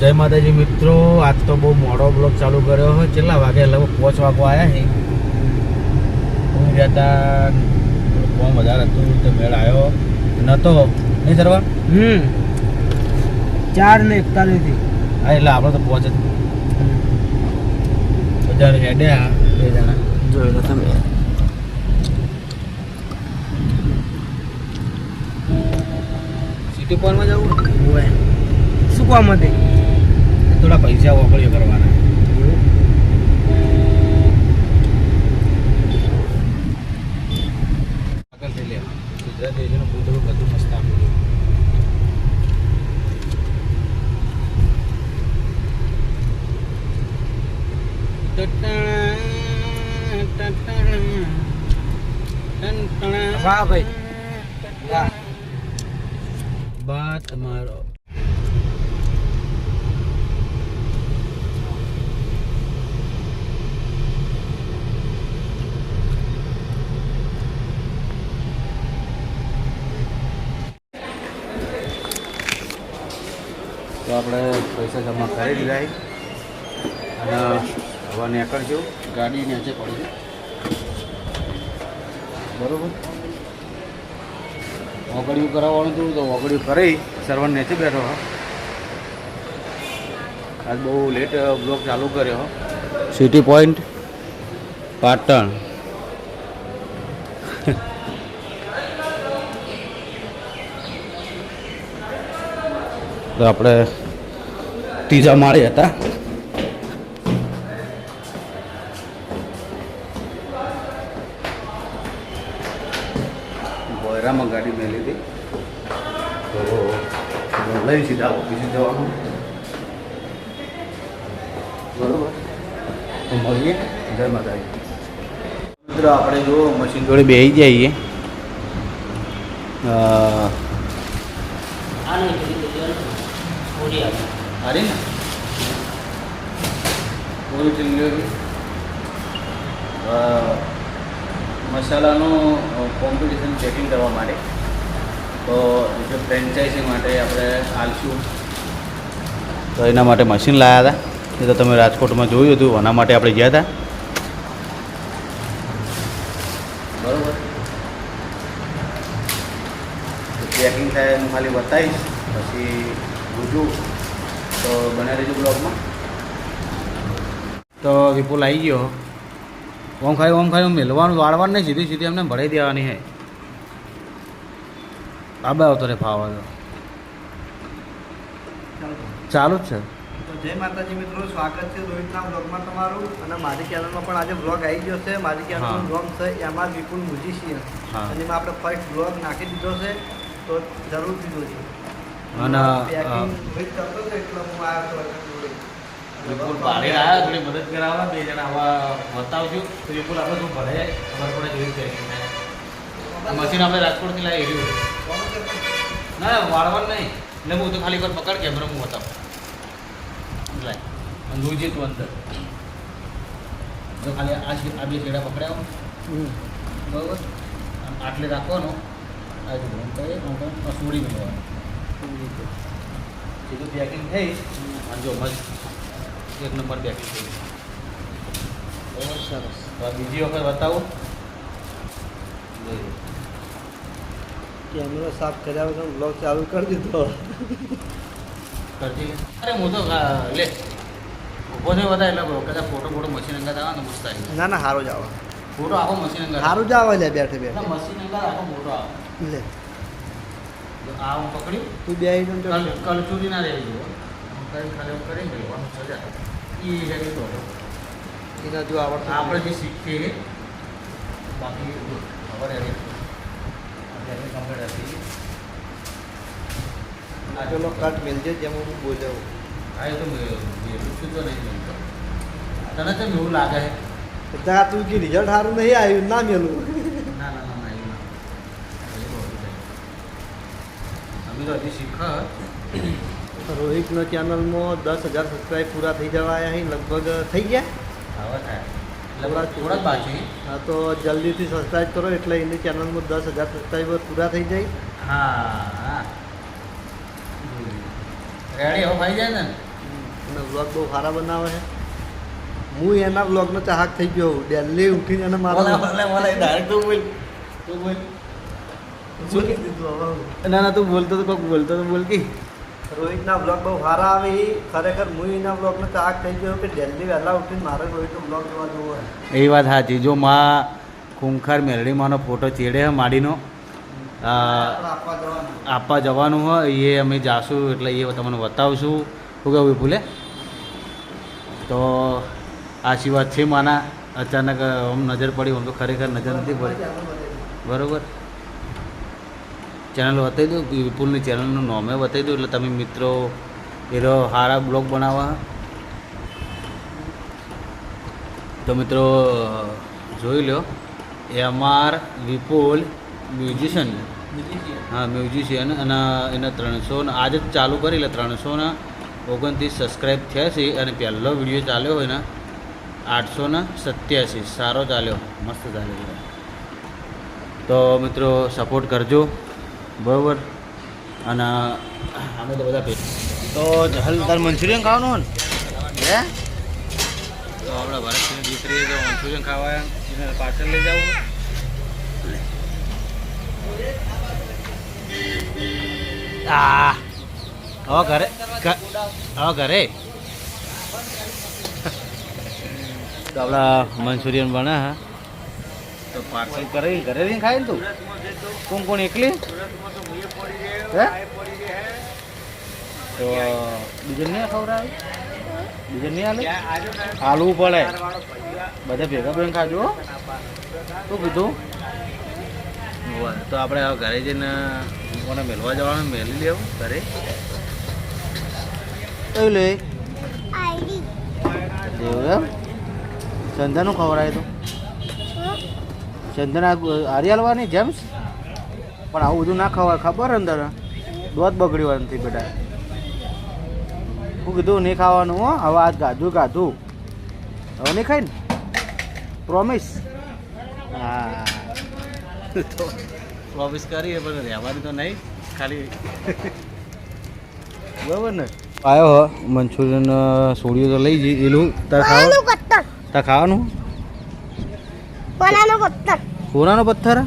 જય માતાજી મિત્રો, આજ તો બહુ મોડો બ્લોગ ચાલુ કર્યો હોય. કેટલા વાગે? લગભગ 5 વાગવા આવ્યા છે. હું ગયા હતા, બહુ વધારે હતું તો મેળ આવ્યો નતો નહીં સરવા. 4:41 હા, એટલે આપણે તો પહોંચે બજાર હેડ્યા 2 જણા. જોઈ લો તમે. સિટી પોઈન્ટમાં જવું હોય શું કામ હતી? થોડા પૈસા વાપરીએ કરવાના. આગળ થઈ લે. ગુજરાત દેશનું બધું મસ્ત આપેલું. વાહ ભાઈ, વાહ. બા તમારો તો આપણે પૈસા જમા કરી દીધા છે અને હવે નીકળશું. ગાડી નીચે પડી છે બરોબર. ઓગળિયું કરાવવાનું હતું તો ઓગળિયું કરી સર્વર નીચે બેઠો. આજ બહુ લેટ બ્લોગ ચાલુ કર્યો. City point Patan. તો આપણે ત્રીજા માળે હતા. બોયરામાં ગાડી મેં લીધી તો લઈ સીધા ઓફિસે જવાનું બરોબર. તો મળીએ. જય માતાજી મિત્રો. આપણે જો મશીન જોડે બેસી જઈએ. અરે ને પૂરી ડિલિવરી મસાલાનું કોમ્પિટિશન ચેકિંગ કરવા માટે. તો જે ફ્રેન્ચાઇઝી માટે આપણે આલશું તો એના માટે મશીન લાવ્યા હતા. એ તો તમે રાજકોટમાં જોયું હતું. એના માટે આપણે ગયા હતા બરાબર. ચેકિંગ થાય હું ખાલી બતાવીશ પછી જોજો. તો બને રહેજો બ્લોગમાં. તો વિપુલ આવી ગયો. ઓમ ખાઈ મેળવાનું વાળવાનું નહીં, સીધી સીધી એમને ભરાઈ દેવાની હે. બાબા આવતો રે ફાવા તો ચાલુ જ છે. તો જય માતાજી મિત્રો, સ્વાગત છે રોહિતના બ્લોગમાં તમારું. અને મારી ચેનલમાં પણ આજે બ્લોગ આવી ગયો છે. મારી ચેનલનો બ્લોગ છે એમાં વિપુલ મ્યુઝિશિયન. અને એમાં આપણે ફર્સ્ટ બ્લોગ નાખી દીધો છે, તો જરૂરથી જોજો. અને વેઇટ કરતો હતો એટલે હું આવ્યો હતો. વિપુલ ભાડે આવ્યા, થોડી મદદ કરાવવા. 2 જણા આવા બતાવજો તો વિપુલ આપણે શું ભરે ખબર પડે જોઈ જાય. મશીન આપણે રાજકોટથી લાવી રહ્યું. ના વાળવાનું નહીં. એટલે હું તો ખાલી એકવાર પકડ કેમેરા હું બતાવું. લાય અને જોઈજે તું અંદર. જો ખાલી આ 2 છેડા પકડ્યા બરાબર. આટલે રાખવાનો. આ જો સોડી મેળવાનું. સીધું પેકિંગ થઈ અને જો મસ્ત 1 નંબર પેકિંગ થઈ. બરાબર, સરસ. તો બીજી વખત બતાવો. કેમેરો સાફ કર્યા વગર બ્લોગ ચાલુ કરી દીધો. કરતી અરે હું તો લે ઊભો થયો બધા એટલે કદાચ ફોટો મશીન અંગાત આવે ને મસ્ત આવી. ના સારો જ આવે. ફોટો આખો મશીન અંગાત સારું જ આવે લે બેઠે બેઠે. મશીન અંગાત આખો મોટો આવે. લે આ હું પકડ્યું. તું બે કલચુરી ના રહી ગયો. ખાલી કરી ગયો સજા એ જગ્યાએ તો એના જો આવડતું આપણે જે શીખીએ બાકી ખબર હતી કમ્પ્લીટ હતી. આ પેલો કટ મિલજે જેમ હું બોલ્યો. હા એ તો એટલું શું તો નહીં મળતો. તને તો એવું લાગે છે ત્યાં તું કે રિઝલ્ટ સારું નહીં આવ્યું ના મેલું. ના ના ના ના એવું ના. અમે તો હજી શીખ. રોહિતનો ચેનલમાં 10,000 સબસ્ક્રાઈબ પૂરા થઈ જવા આવ્યા લગભગ થઈ ગયા. હવે થાય થોડા બાકી. હા તો જલ્દીથી સબસ્ક્રાઈબ કરો એટલે એની ચેનલમાં 10,000 સબસ્ક્રાઈબર પૂરા થઈ જાય. હા રેડી હવે ભાઈ જાય ને અને વ્લોગ બહુ સારા બનાવે છે. હું એના વ્લોગનો ચાહક થઈ ગયો. દિલ્હી ઉઠીને એને મારા ડાયરેક્ટ તું બોલ શું કીધું હવે ના તું બોલતો તો કોક બોલતો તો બોલ કે રોહિતના બ્લોગ બહુ સારા આવે એ ખરેખર હું એના બ્લોગનો ચાહક થઈ ગયો કે દિલ્હી વહેલા ઉઠીને મારે રોહિતનો બ્લોગ જોવા જવો હોય. એ વાત સાચી. જો માં ખૂંખાર મેરડીમાંનો ફોટો ચેડે હે માડીનો આપવા જવાનું. આપવા જવાનું હોય એ અમે જાશું એટલે એ તમને બતાવશું. શું કહું ભૂલે તો આશી વાત છે માના. અચાનક આમ નજર પડી આમ તો ખરેખર નજર નથી પડી બરાબર. ચેનલ બતાવી દઉં વિપુલની ચેનલનું નામે બતાવી દઉં એટલે તમે મિત્રો એનો સારા બ્લોગ બનાવવા. તો મિત્રો જોઈ લો એમઆર વિપુલ મ્યુઝિશિયન. હા મ્યુઝિશિયન અને એને 300 આજે જ ચાલુ કરી એટલે 329 સબસ્ક્રાઈબ થયા છે અને પહેલો વિડીયો ચાલ્યો હોય ને 887. સારો ચાલ્યો, મસ્ત ચાલ્યો. તો મિત્રો સપોર્ટ કરજો બરાબર. અને અમે તો બધા તો જહલ તાર મંચુરિયન ખાવાનું ને હે તો આપણા ભારતની દીકરીએ જો મંચુરિયન ખાવા એને પાર્સલ લઈ જવું. હવે ઘરે તો આપણા મંચુરિયન બને હા તો પાર્સલ કરી ઘરે રહીને ખાય ને તું કોણ એકલી હે તો બીજું નહીં ખવડાવે બીજું નહીં હાલે હાલવું પડે બધા ભેગા ભેગા ખાજો. શું કીધું તો આપણે ઘરે જઈને કોને મેળવા જવાનું મેળવી લેવું ઘરે કયું લે એવું એમ સંધાનું ખવડાય તો સંધાના હારી હાલવાની જેમ્સ પણ આવું બધું ના ખવાય ખબર અંદર દોધ બગડ્યું નથી બેટા. શું કીધું નહીં ખાવાનું હો હવે આજ ગાધું હવે નહીં ખાઈ ને પ્રોમિસ. હા તો પ્રોમિસ કરીએ પણ રહેવાની તો નહીં ખાલી બરાબર ને. આવ્યો હો મંચુરિયન સોડિયો તો લઈ જઈ એલું તાર ખાવાનું સોનાનો પથ્થર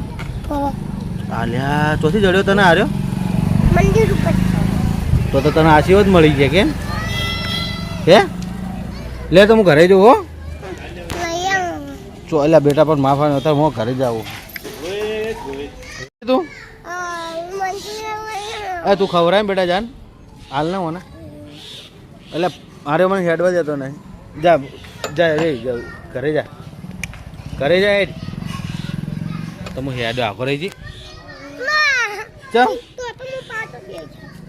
આલ્યા ચોથી જડ્યો તને હાર્યો તો તને આશીર્વાદ મળી ગયા કેમ હે લે તો હું ઘરે જઉં હો ચો એટલે બેટા પણ માફા અત્યારે હું ઘરે જાઉં તું તું ખવડાય ને બેટા જાન હાલ ના હોને એટલે મારે મને હેડવા જતો નહીં જા જા રે ઘરે જા તો હું હેડ આખો રહી જી ચમ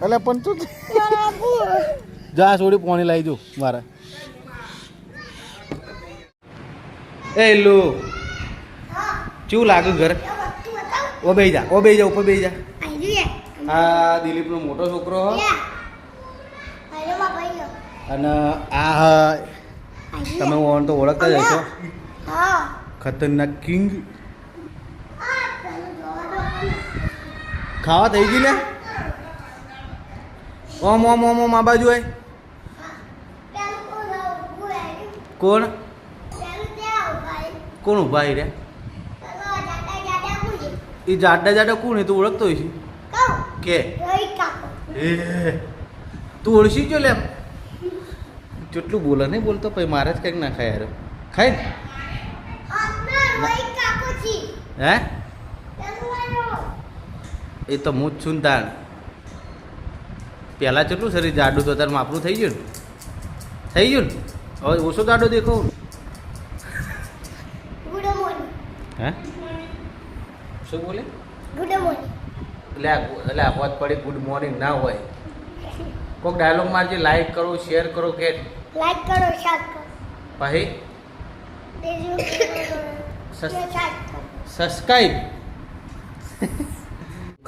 એટલે પણ તું જા થોડી પાણી લાવી દઉં મારે એ લો કેવું લાગ્યું ઘર ઓ બે જા ઉપર બે જા. આ દિલીપનો મોટો છોકરો અને આ તમે તો ઓળખતા જ હશો ખતરનાક કિંગ. ખાવા થઈ ગઈ ને ઓમ ઓમ ઓમ ઓમ આ બાજુ હોય કોણ ઉભા રે એ જાડા કોણ તું ઓળખતો હોય છે કે તું ઓળખી જો લે કેટલું બોલે નહીં બોલતો પછી મારે જ કંઈક ના ખાય યાર ખાય હે એ તો હું જ છું ને તાણ પહેલાં કેટલું શરીર જાડું તો તાર માપનું થઈ ગયું ને હવે ઓછો જાડો દેખો હે શું બોલે એટલે આ વાત પડી ગુડ મોર્નિંગ ના હોય કોઈક ડાયલોગ મારજે લાઈક કરો શેર કરો કે લાઈક કરો શેર કરો પછી સબસ્ક્રાઈબ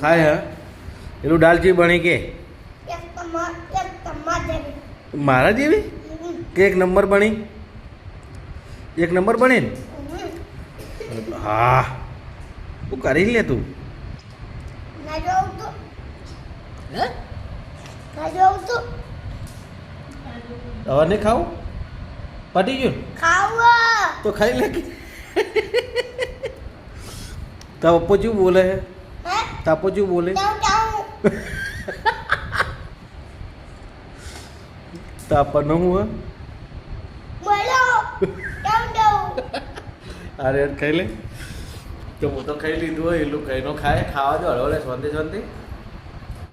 ખાય હા એનું દાલચી બની કે મારા જેવી કે એક નંબર બની ને હા તું કરી લે તું હવે નહીં ખાવું પટી ગયું ખાવો તો ખાઈ લે કે તા પપ્પો શું બોલે હે હે તાપો શું બોલે જાઉં જાઉં તાપા ન હું બોલો જાઉં જાઉં અરે ખાઈ લે તો હું તો ખાઈ લીધું હોય એટલું કઈ નો ખાય ખાવા દો હળવો લે શાંતિ શાંતિ